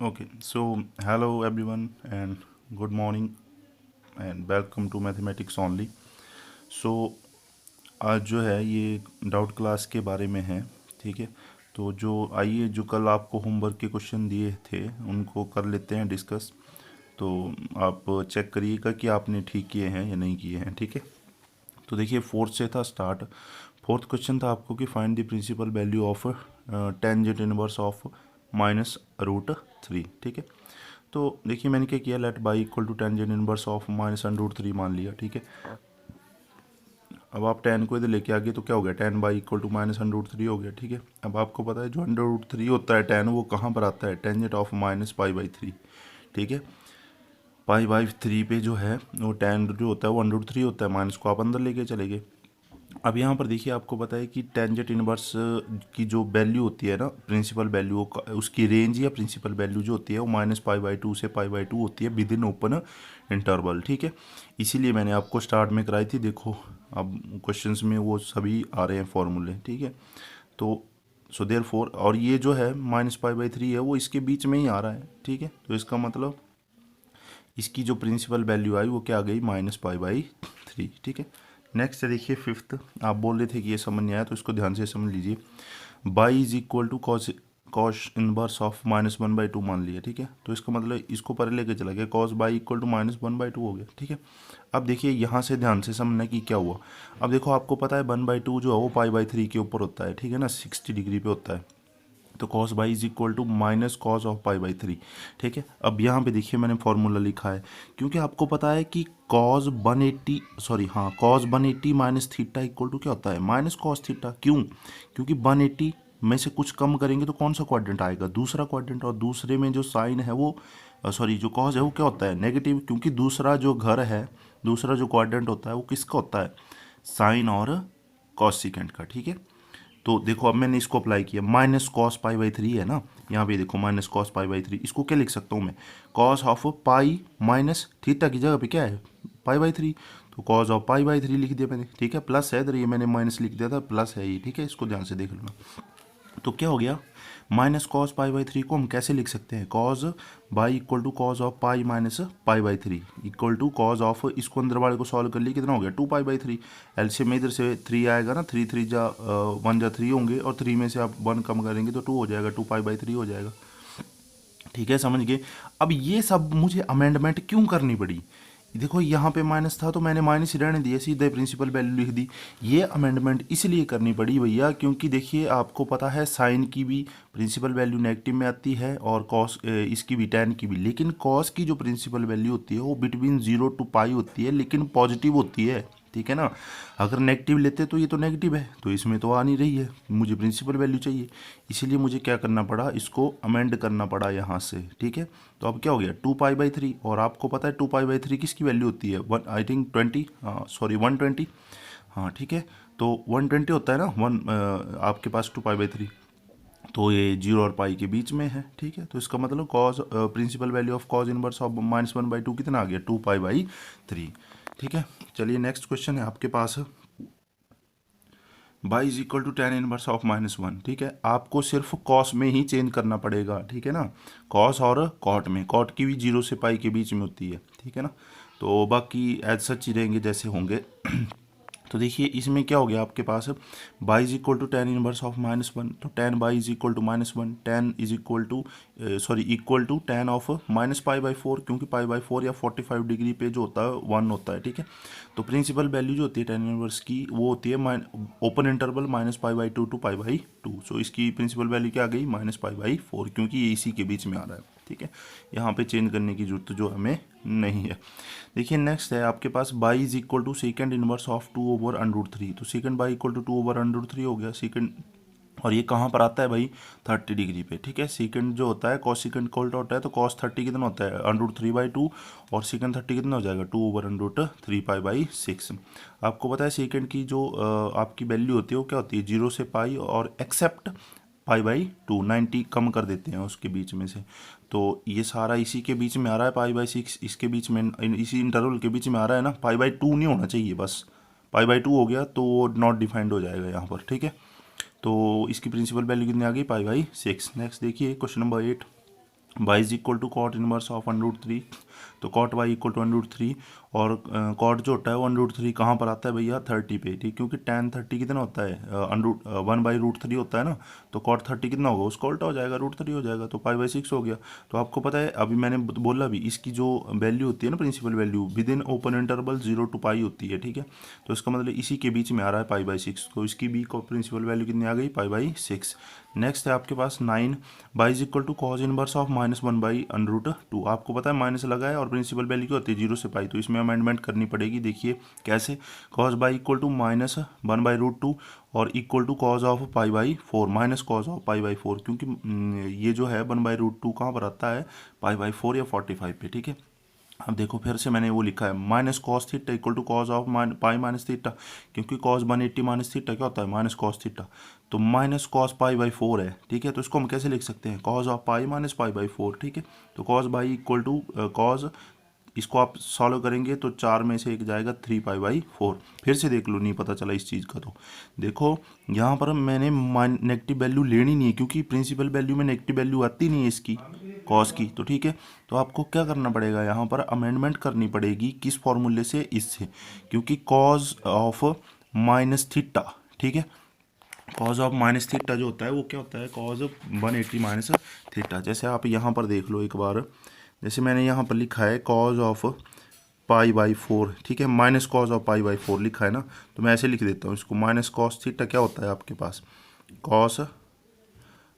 Okay, so hello everyone and good morning and welcome to mathematics only. So आज जो है ये doubt class के बारे में है। ठीक है, तो जो आइए जो कल आपको होमवर्क के क्वेश्चन दिए थे उनको कर लेते हैं डिस्कस। तो आप चेक करिएगा कि आपने ठीक किए हैं या नहीं किए हैं। ठीक है, तो देखिए फोर्थ से था स्टार्ट। फोर्थ क्वेश्चन था आपको कि find the principal value of tangent inverse of minus root three. ठीक है, तो देखिए मैंने क्या किया, let y equal to tangent inverse of minus under root three मान लिया। ठीक है, अब आप टेन को इधर लेके आ गए तो क्या हो गया, tan y equal to minus under root three हो गया। ठीक है, अब आपको पता है जो अंडर रूट थ्री होता है टेन, वो कहाँ पर आता है, tangent of minus pi by three. ठीक है, पाई बाई थ्री पे जो है वो टेन जो होता है वो अंडर रूट थ्री होता है, माइनस को आप अंदर लेके चले गए। अब यहाँ पर देखिए आपको पता है कि टेंजेंट इनवर्स की जो वैल्यू होती है ना, प्रिंसिपल वैल्यू, उसकी रेंज या प्रिंसिपल वैल्यू जो होती है वो माइनस पाई बाई टू से पाई बाई टू होती है विद इन ओपन इंटरवल। ठीक है, इसीलिए मैंने आपको स्टार्ट में कराई थी। देखो अब क्वेश्चंस में वो सभी आ रहे हैं फॉर्मूले। ठीक है, तो सो देयर फोर, और ये जो है माइनस पाई बाई थ्री है वो इसके बीच में ही आ रहा है। ठीक है, तो इसका मतलब इसकी जो प्रिंसिपल वैल्यू आई वो क्या आ गई, माइनस पाई बाई थ्री। ठीक है, नेक्स्ट देखिए फिफ्थ। आप बोल रहे थे कि ये समझ नहीं आया, तो इसको ध्यान से समझ लीजिए। Y is equal to cos cos inverse of minus one by two मान लिया। ठीक है, तो इसका मतलब इसको परे लेके चला गया, cos y equal to minus one by two हो गया। ठीक है, अब देखिए यहाँ से ध्यान से समझना कि क्या हुआ। अब देखो आपको पता है वन बाई टू जो है वो पाई बाई थ्री के ऊपर होता है। ठीक है ना, 60 डिग्री पे होता है। तो cos y is equal to minus cos of pi by three. ठीक है, अब यहाँ पे देखिए मैंने फॉर्मूला लिखा है, क्योंकि आपको पता है कि कॉस 180 सॉरी हाँ cos 180 minus theta equal to क्या होता है, माइनस कॉस थीटा। क्यों, क्योंकि 180 में से कुछ कम करेंगे तो कौन सा क्वाड्रेंट आएगा, दूसरा क्वाड्रेंट, और दूसरे में जो साइन है वो सॉरी जो कॉस है वो क्या होता है, नेगेटिव, क्योंकि दूसरा जो घर है, दूसरा जो क्वाड्रेंट होता है वो किसका होता है, साइन और कॉस सिकेंड का। ठीक है, तो देखो अब मैंने इसको अप्लाई किया, minus cos pi by three है ना, यहाँ पे देखो minus cos pi by three, इसको क्या लिख सकता हूँ मैं, cos of pi minus theta की जगह पे क्या है, पाई बाई थ्री, तो cos of pi by three लिख दिया मैंने। ठीक है, प्लस है इधर, ये मैंने माइनस लिख दिया था, प्लस है ये। ठीक है, इसको ध्यान से देख लेना। तो क्या हो गया, minus cos pi by three को हम कैसे लिख सकते हैं, cos y equal to cos of pi minus pi by three equal to cos of, इसको अंदर वाले को सॉल्व कर लिए, कितना हो गया, two pi by three. LCM में इधर से थ्री आएगा ना, थ्री थ्री जा वन जा थ्री होंगे, और थ्री में से आप वन कम करेंगे तो टू हो जाएगा, टू पाई बाई थ्री हो जाएगा। ठीक है, समझ गए। अब ये सब मुझे अमेंडमेंट क्यों करनी पड़ी, देखो यहाँ पे माइनस था तो मैंने माइनस ही रहने दिया, सीधे प्रिंसिपल वैल्यू लिख दी। ये अमेंडमेंट इसलिए करनी पड़ी भैया, क्योंकि देखिए आपको पता है साइन की भी प्रिंसिपल वैल्यू नेगेटिव में आती है, और कॉस इसकी भी, टैन की भी, लेकिन कॉस की जो प्रिंसिपल वैल्यू होती है वो बिटवीन जीरो टू पाई होती है, लेकिन पॉजिटिव होती है। ठीक है ना, अगर नेगेटिव लेते तो ये तो नेगेटिव है, तो इसमें तो आ नहीं रही है, मुझे प्रिंसिपल वैल्यू चाहिए, इसीलिए मुझे क्या करना पड़ा, इसको अमेंड करना पड़ा यहाँ से। ठीक है, तो अब क्या हो गया, टू पाई बाई थ्री, और आपको पता है टू पाई बाई थ्री किसकी वैल्यू होती है, वन आई थिंक ट्वेंटी, हाँ सॉरी 120। हाँ ठीक है, तो 120 होता है ना वन, आपके पास टू पाई बाई थ्री, तो ये जीरो और पाई के बीच में है। ठीक है, तो इसका मतलब cos principal value of cos inverse of minus one by two कितना आ गया, टू पाई बाई थ्री। ठीक है, चलिए नेक्स्ट क्वेश्चन है आपके पास, y is equal to tan inverse of minus one. ठीक है, आपको सिर्फ कॉस में ही चेंज करना पड़ेगा। ठीक है ना, कॉस और कॉट में, कॉट की भी जीरो से पाई के बीच में होती है। ठीक है ना, तो बाकी एज सच ही रहेंगे जैसे होंगे। तो देखिए इसमें क्या हो गया आपके पास, y is equal to tan inverse of minus one, तो tan y is equal to minus one, tan is equal to sorry equal to tan of minus pi by four, क्योंकि पाई बाई फोर या 45 degree पे जो होता है one होता है। ठीक है, तो प्रिंसिपल वैल्यू जो होती है टेन इनवर्स की वो होती है open interval minus pi by two two pi by two, so इसकी प्रिंसिपल वैल्यू क्या आ गई, माइनस पाई बाई फोर, क्योंकि ये इसी के बीच में आ रहा है। ठीक है, यहाँ पे चेंज करने की जरूरत जो हमें नहीं है। देखिए नेक्स्ट है आपके पास, y is equal to second inverse of two over under root three, तो second y equal to two over under root three हो गया सेकेंड, और ये कहाँ पर आता है भाई, 30 डिग्री पे। ठीक है, सेकंड जो होता है कॉस सेकंड का उल्टा होता है, तो कॉस 30 कितना होता है, under root three by two, और सेकंड 30 कितना हो जाएगा, two over under root three pi by six. आपको पता है सेकंड की जो आपकी वैल्यू होती है वो क्या होती है, जीरो से पाई और एक्सेप्ट पाई बाई टू, 90 कम कर देते हैं उसके बीच में से, तो ये सारा इसी के बीच में आ रहा है, पाई बाई सिक्स इसके बीच में, इसी इंटरवल के बीच में आ रहा है ना, पाई बाई टू नहीं होना चाहिए, बस पाई बाई टू हो गया तो वो नॉट डिफाइंड हो जाएगा यहाँ पर। ठीक है, तो इसकी प्रिंसिपल वैल्यू कितनी आ गई, पाई बाई सिक्स। नेक्स्ट देखिए question number 8, y is equal to cot inverse of 1√3, तो कॉट y इक्वल टू 1√3, और कॉट जो होता है वो 1√3 कहाँ पर आता है भैया 30 पे, ठीक, क्योंकि tan 30 कितना होता है 1/√3 होता है ना, तो कॉट 30 कितना होगा उसका उल्टा हो जाएगा, √3 हो जाएगा, तो π/6 हो गया। तो आपको पता है अभी मैंने बोला भी, इसकी जो वैल्यू होती है ना principal value within open interval 0 to π होती है, ठीक है। तो इसका मतलब इसी के बीच में आ रहा है π/6, तो इसकी भी प्रिंसिपल वैल्यू कितनी आ गई π/6। नेक्स्ट है आपके पास 9, y is equal to cos inverse of -1/√2। आपको पता है माइनस लगा है और प्रिंसिपल वैल्यू क्या होती है 0 से पाई, तो इसमें अमेंडमेंट करनी पड़ेगी। देखिए कैसे, कॉज बाई इक्वल टू -1/√2 और equal to cos of π/4, minus cos of π/4, क्योंकि ये जो है 1/√2 कहाँ पर आता है π/4 या 45 पे, ठीक है। अब देखो फिर से मैंने वो लिखा है minus cos theta equal to cos of pi minus theta, क्योंकि कॉस 180 माइनस थीटा क्या होता है माइनस कॉस थीटा, तो माइनस कॉस π/4 है, ठीक है। तो इसको हम कैसे लिख सकते हैं कॉज ऑफ पाई माइनस π/4, ठीक है। तो cos y equal to cos, इसको आप सॉल्व करेंगे तो 4 में से एक जाएगा 3π/4। फिर से देख लो, नहीं पता चला इस चीज़ का, तो देखो यहाँ पर मैंने नेगेटिव वैल्यू लेनी नहीं है, क्योंकि प्रिंसिपल वैल्यू में नेगेटिव वैल्यू आती नहीं है इसकी कॉस की, तो ठीक है। तो आपको क्या करना पड़ेगा यहाँ पर अमेंडमेंट करनी पड़ेगी, किस फॉर्मूले से, इससे, क्योंकि कॉज ऑफ माइनस थीटा, ठीक है, कॉज ऑफ माइनस थीटा जो होता है वो क्या होता है कॉज 180 माइनस थीटा। जैसे आप यहाँ पर देख लो एक बार, जैसे मैंने यहाँ पर लिखा है कॉज ऑफ π/4, ठीक है, माइनस कॉज ऑफ π/4 लिखा है ना, तो मैं ऐसे लिख देता हूँ इसको, माइनस कॉस थीटा क्या होता है आपके पास कॉस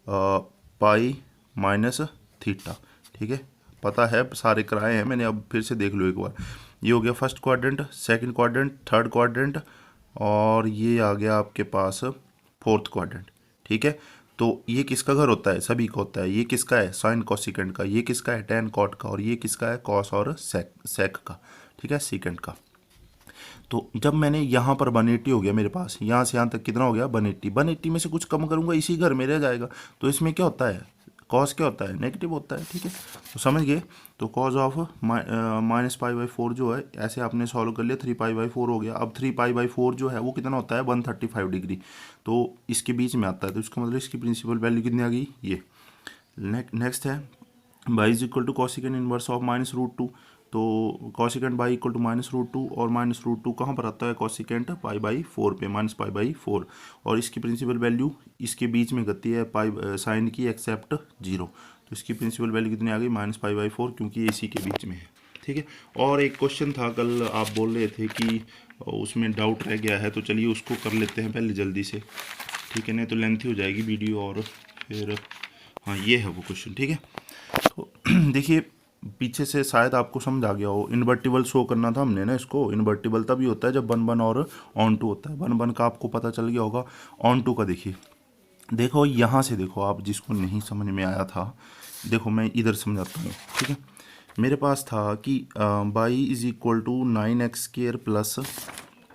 पाई माइनस थीटा, ठीक है, पता है सारे कराए हैं मैंने, अब फिर से देख लो एक बार। ये हो गया first quadrant, second quadrant, third quadrant, और ये आ गया आपके पास फोर्थ क्वाड्रेंट, ठीक है। तो ये किसका घर होता है, सभी का होता है। ये किसका है साइन कोसिकेंट का, ये किसका है टैन कॉट का, और ये किसका है कॉस और सेक का, ठीक है, सीकेंट का। तो जब मैंने यहाँ पर 180 हो गया मेरे पास, यहाँ से यहाँ तक कितना हो गया 180, 180 में से कुछ कम करूँगा इसी घर में रह जाएगा, तो इसमें क्या होता है कॉस क्या होता है नेगेटिव होता है, ठीक है। तो समझ गए, तो कॉज ऑफ माइनस π/4 जो है ऐसे आपने सॉल्व कर लिया, 3π/4 हो गया। अब 3π/4 जो है वो कितना होता है 135 डिग्री, तो इसके बीच में आता है, तो इसका मतलब इसकी प्रिंसिपल वैल्यू कितनी आ गई ये। नेक्स्ट है y is equal to cosecant inverse of -√2, तो कॉसिकेंट y इक्वल टू -√2, और -√2 कहाँ पर आता है कॉसिकेंट π/4 पे, -π/4, और इसकी प्रिंसिपल वैल्यू इसके बीच में गति है पाई साइन की एक्सेप्ट 0, तो इसकी प्रिंसिपल वैल्यू कितनी आ गई -π/4, क्योंकि ये इसी के बीच में है, ठीक है। और एक क्वेश्चन था कल आप बोल रहे थे कि उसमें डाउट रह गया है, तो चलिए उसको कर लेते हैं पहले जल्दी से, ठीक है, नहीं तो लेंथी हो जाएगी वीडियो, और फिर हाँ ये है वो क्वेश्चन, ठीक है। तो देखिए पीछे से शायद आपको समझ आ गया हो, इन्वर्टिबल शो करना था हमने ना इसको, इन्वर्टिबल तभी होता है जब 1 1 और ऑन टू होता है, 1 1 का आपको पता चल गया होगा, ऑन टू का देखिए, देखो यहाँ से देखो, आप जिसको नहीं समझ में आया था देखो मैं इधर समझाता हूँ, ठीक है। मेरे पास था कि y is equal to 9x² plus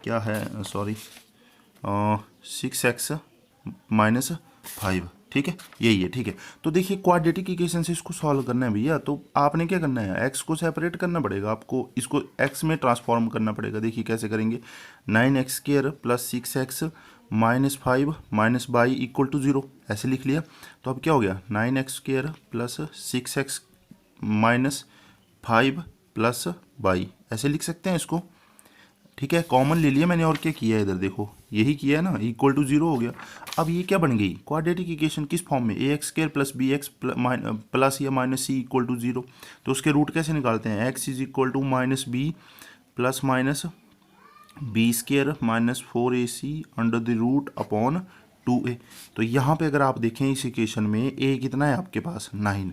क्या है सॉरी 6x माइनस 5, ठीक है, यही है, ठीक है। तो देखिए क्वाड्रेटिक इक्वेशन से इसको सॉल्व करना है भैया, तो आपने क्या करना है x को सेपरेट करना पड़ेगा, आपको इसको x में ट्रांसफॉर्म करना पड़ेगा। देखिए कैसे करेंगे, 9x² plus 6x minus 5 minus y equal to 0, ऐसे लिख लिया। तो अब क्या हो गया 9x² plus 6x minus 5 plus by, ऐसे लिख सकते हैं इसको, ठीक है, कॉमन ले लिया मैंने, और क्या किया है इधर देखो यही किया है ना, इक्वल टू 0 हो गया। अब ये क्या बन गई क्वाड्रेटिक इक्वेशन किस फॉर्म में, ax² प्लस bx प्लस या माइनस c इक्वल टू 0, तो उसके रूट कैसे निकालते हैं, x is equal to minus B plus minus b² minus 4ac under the root upon 2a। तो यहाँ पे अगर आप देखें इस इक्वेशन में a कितना है आपके पास 9,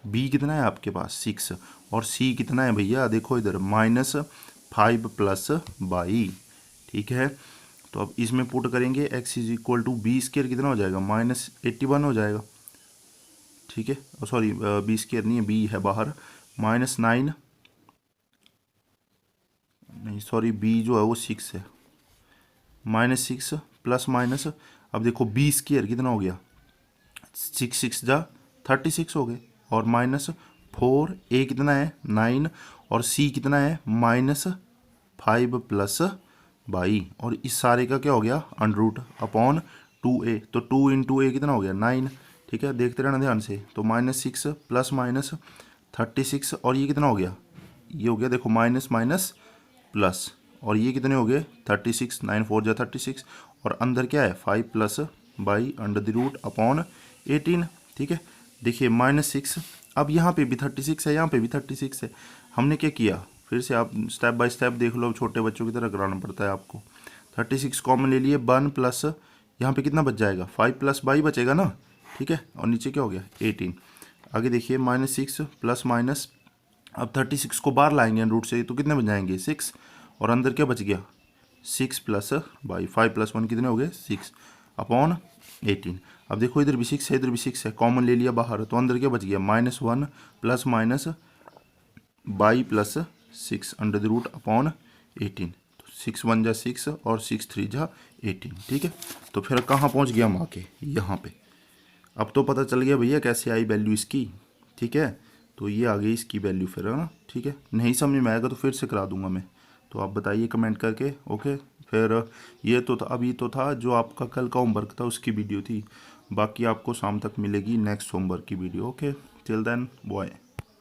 b कितना है आपके पास 6, और c कितना है भैया देखो इधर -5 प्लस बाई, ठीक है। तो अब इसमें पुट करेंगे x is equal to b² कितना हो जाएगा -81 हो जाएगा, ठीक है, सॉरी b² नहीं है, b है बाहर, -9 नहीं सॉरी b जो है वो 6 है, -6 प्लस माइनस, अब देखो b² कितना हो गया 6 6 जा 36 हो गए, और -4 a कितना है 9, और c कितना है -5 प्लस बाई, और इस सारे का क्या हो गया अंडर रूट अपॉन 2a, तो 2 × a कितना हो गया 9, ठीक है, देखते रहना ध्यान से। तो -6 प्लस माइनस 36, और ये कितना हो गया, ये हो गया देखो माइनस माइनस प्लस, और ये कितने हो गए 36, 9 4 जा 36, और अंदर क्या है 5 plus by under the root upon 18। ठीक है, देखिए -6, अब यहाँ पे भी 36 है, यहाँ पे भी 36 है। हमने क्या किया, फिर से आप स्टेप बाय स्टेप देख लो, छोटे बच्चों की तरह कराना पड़ता है आपको। 36 कॉमन ले लिए, 1 प्लस यहाँ पे कितना बच जाएगा 5 प्लस बाई बचेगा ना। ठीक है, और नीचे क्या हो गया 18। आगे देखिए -6 प्लस माइनस, अब 36 को बाहर लाएंगे रूट से तो कितने बन जाएंगे 6, और अंदर क्या बच गया 6 प्लस बाई 5 प्लस 1 कितने हो गए 6 अपॉन 18। अब देखो इधर भी 6 है, इधर भी 6 है, कॉमन ले लिया बाहर, तो अंदर क्या बच गया -1 plus minus by plus 6 under the root upon 18। तो 6 1 जा 6 और 6 3 जा 18। ठीक है, तो फिर कहाँ पहुँच गया हम आके यहाँ पे। अब तो पता चल गया भैया कैसे आई वैल्यू इसकी। ठीक है, तो ये आ गई इसकी वैल्यू फिर, है ना। ठीक है, नहीं समझ में आएगा तो फिर से करा दूंगा मैं, तो आप बताइए कमेंट करके। ओके, फिर ये तो था, अभी तो था जो आपका कल का होमवर्क था उसकी वीडियो थी, बाकी आपको शाम तक मिलेगी नेक्स्ट होमवर्क की video. Okay, till then, bye.